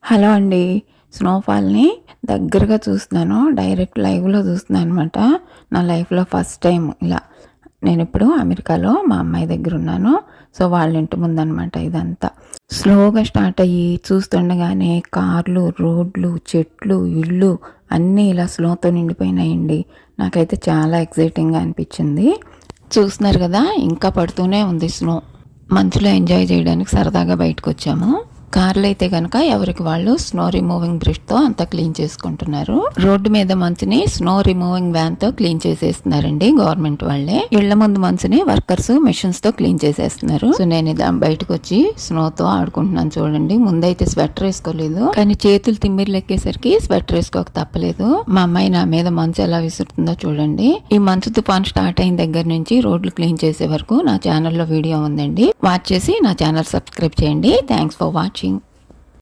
Hello అండి. స్నోఫాల్‌ని దగ్గరగా చూస్తున్నాను. డైరెక్ట్ లైవ్‌లో చూస్తున్నాను అనమాట. నా లైఫ్‌లో ఫస్ట్ టైం ఇలా. నేనిప్పుడు అమెరికాలో మా అమ్మాయి దగ్గరున్నాను. సో, వాళ్ళ ఇంటి ముందనమాట ఇదంతా. స్లోగా స్టార్ట్ అయ్యి చూస్తుండగానే కార్లు, రోడ్లు, చెట్లు, ఇళ్ళు అన్నీ ఇలా స్నోతో నిండిపోయినాయండి. నాకైతే చాలా ఎక్సైటింగ్‌గా అనిపించింది. చూస్తున్నారు కదా! ఇంకా పడుతూనే ఉంది స్నో. మంచులో ఎంజాయ్ చేయడానికి సరదాగా బయటకొచ్చాము. కార్లు అయితే కనుక ఎవరికి వాళ్ళు స్నో రిమూవింగ్ బ్రష్తో అంతా క్లీన్ చేసుకుంటున్నారు. రోడ్డు మీద మంచుని స్నో రిమూవింగ్ వ్యాన్ తో క్లీన్ చేసేస్తున్నారండి గవర్నమెంట్ వాళ్ళే. ఇళ్ల ముందు మంచుని వర్కర్స్ మెషిన్స్ తో క్లీన్ చేసేస్తున్నారు. సో నేను ఇలా బయటకు వచ్చి స్నోతో ఆడుకుంటున్నాను చూడండి. ముందైతే స్వెటర్ వేసుకోలేదు, కానీ చేతులు తిమ్మిర్లు ఎక్కేసరికి స్వెటర్ వేసుకోక తప్పలేదు. మా అమ్మాయి నా మీద మంచు ఎలా విసురుతుందో చూడండి. ఈ మంచు తుఫాన్ స్టార్ట్ అయిన దగ్గర నుంచి రోడ్లు క్లీన్ చేసే వరకు నా ఛానల్లో వీడియో ఉందండి. వాచ్ చేసి నా ఛానల్ సబ్స్క్రైబ్ చేయండి. Thanks for watching.